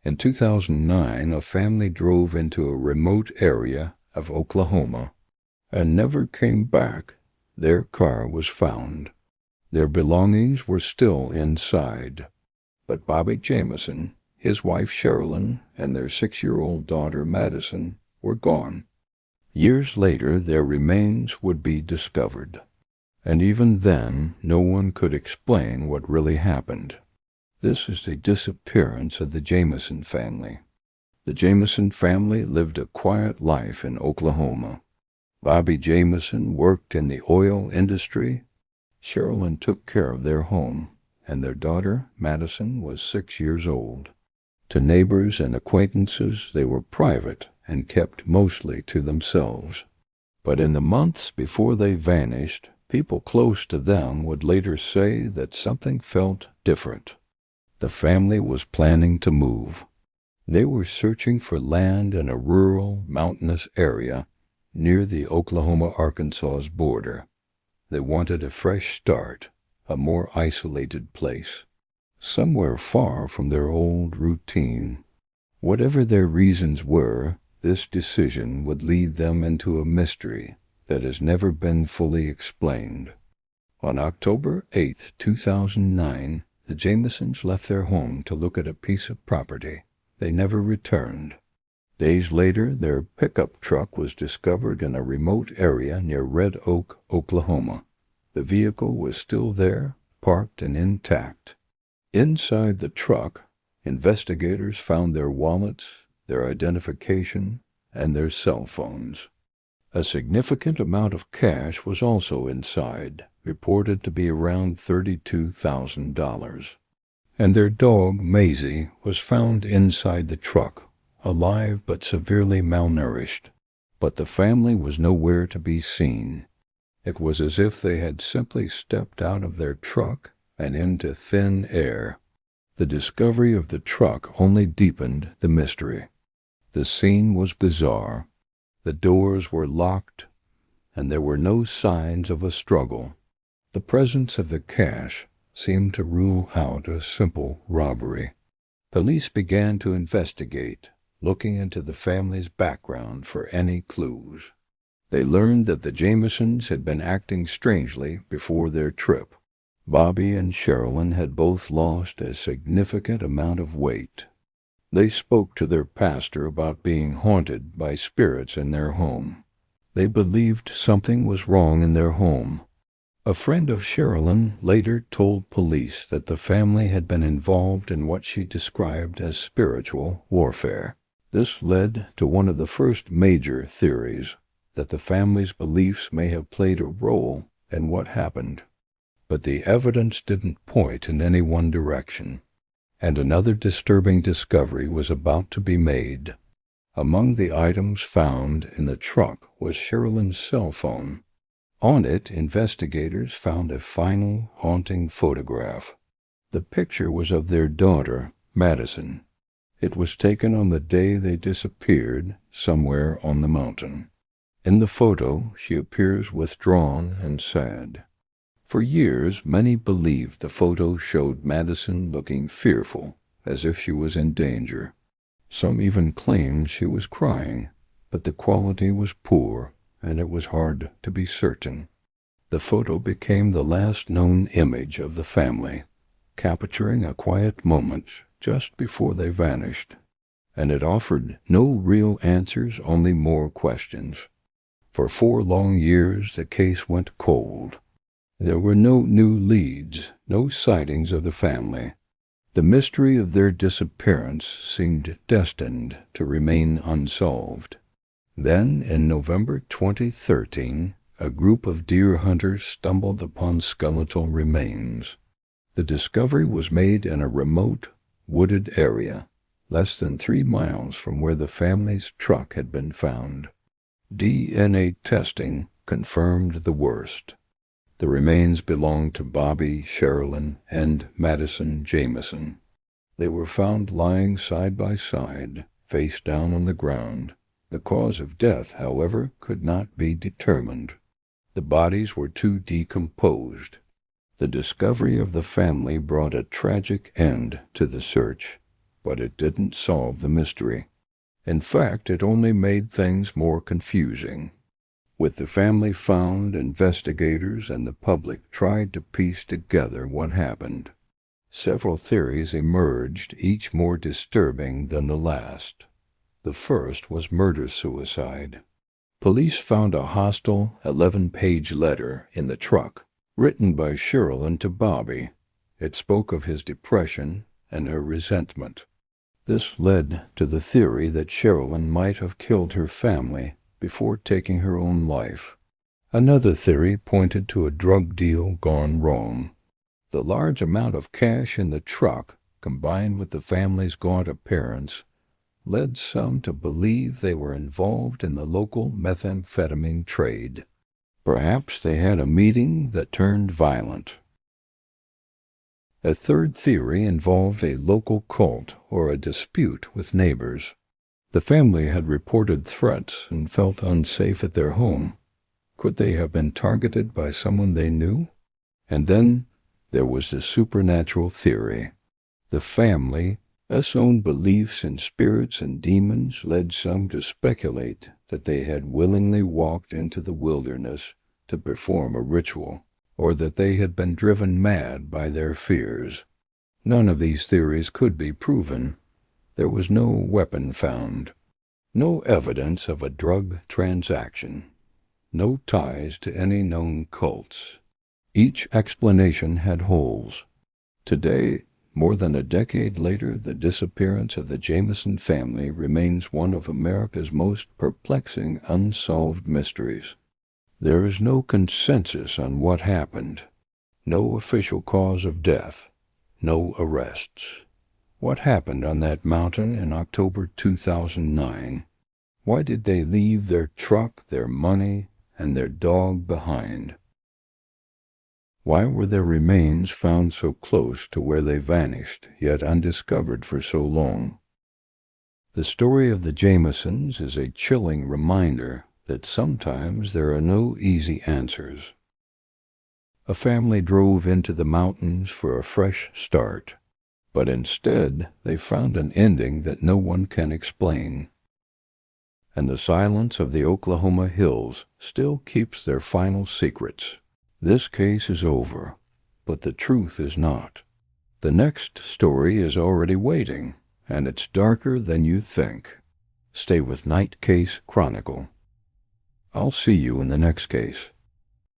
In 2009, a family drove into a remote area of Oklahoma and never came back. Their car was found. Their belongings were still inside, but Bobby Jamison, his wife Sherilyn, and their 6-year-old daughter Madison were gone. Years later, their remains would be discovered, and even then, no one could explain what really happened. This is the disappearance of the Jamison family. The Jamison family lived a quiet life in Oklahoma. Bobby Jamison worked in the oil industry. Sherilyn took care of their home, and their daughter, Madison, was 6 years old. To neighbors and acquaintances, they were private and kept mostly to themselves. But in the months before they vanished, people close to them would later say that something felt different. The family was planning to move. They were searching for land in a rural, mountainous area near the Oklahoma-Arkansas border. They wanted a fresh start, a more isolated place, somewhere far from their old routine. Whatever their reasons were, this decision would lead them into a mystery that has never been fully explained. On October 8, 2009, the Jamisons left their home to look at a piece of property. They never returned. Days later, their pickup truck was discovered in a remote area near Red Oak, Oklahoma. The vehicle was still there, parked and intact. Inside the truck, investigators found their wallets, their identification, and their cell phones. A significant amount of cash was also inside, reported to be around $32,000. And their dog, Maisie, was found inside the truck, alive but severely malnourished. But the family was nowhere to be seen. It was as if they had simply stepped out of their truck and into thin air. The discovery of the truck only deepened the mystery. The scene was bizarre. The doors were locked, and there were no signs of a struggle. The presence of the cash seemed to rule out a simple robbery. Police began to investigate, looking into the family's background for any clues. They learned that the Jamisons had been acting strangely before their trip. Bobby and Sherilyn had both lost a significant amount of weight. They spoke to their pastor about being haunted by spirits in their home. They believed something was wrong in their home. A friend of Sherilyn later told police that the family had been involved in what she described as spiritual warfare. This led to one of the first major theories, that the family's beliefs may have played a role in what happened. But the evidence didn't point in any one direction, and another disturbing discovery was about to be made. Among the items found in the truck was Sherilyn's cell phone. On it, investigators found a final, haunting photograph. The picture was of their daughter, Madison. It was taken on the day they disappeared, somewhere on the mountain. In the photo, she appears withdrawn and sad. For years, many believed the photo showed Madison looking fearful, as if she was in danger. Some even claimed she was crying, but the quality was poor, and it was hard to be certain. The photo became the last known image of the family, capturing a quiet moment just before they vanished, and it offered no real answers, only more questions. For 4 long years, the case went cold. There were no new leads, no sightings of the family. The mystery of their disappearance seemed destined to remain unsolved. Then, in November 2013, a group of deer hunters stumbled upon skeletal remains. The discovery was made in a remote, wooded area, less than 3 miles from where the family's truck had been found. DNA testing confirmed the worst. The remains belonged to Bobby, Sherilyn, and Madison Jamison. They were found lying side by side, face down on the ground. The cause of death, however, could not be determined. The bodies were too decomposed. The discovery of the family brought a tragic end to the search. but it didn't solve the mystery. In fact, it only made things more confusing. With the family found, investigators and the public tried to piece together what happened. Several theories emerged, each more disturbing than the last. The first was murder-suicide. Police found a hostile 11-page letter in the truck, written by Sherilyn to Bobby. It spoke of his depression and her resentment. This led to the theory that Sherilyn might have killed her family before taking her own life. Another theory pointed to a drug deal gone wrong. The large amount of cash in the truck, combined with the family's gaunt appearance, led some to believe they were involved in the local methamphetamine trade. Perhaps they had a meeting that turned violent. A third theory involved a local cult or a dispute with neighbors. The family had reported threats and felt unsafe at their home. Could they have been targeted by someone they knew? And then there was the supernatural theory. The family's own beliefs in spirits and demons led some to speculate that they had willingly walked into the wilderness to perform a ritual, or that they had been driven mad by their fears. None of these theories could be proven. There was no weapon found, no evidence of a drug transaction, no ties to any known cults. Each explanation had holes. Today, more than a decade later, the disappearance of the Jamison family remains one of America's most perplexing unsolved mysteries. There is no consensus on what happened, no official cause of death, no arrests. What happened on that mountain in October 2009? Why did they leave their truck, their money, and their dog behind? Why were their remains found so close to where they vanished, yet undiscovered for so long? The story of the Jamisons is a chilling reminder that sometimes there are no easy answers. A family drove into the mountains for a fresh start, but instead they found an ending that no one can explain. And the silence of the Oklahoma hills still keeps their final secrets. This case is over, but the truth is not. The next story is already waiting, and it's darker than you think. Stay with NightCase Chronicle. I'll see you in the next case.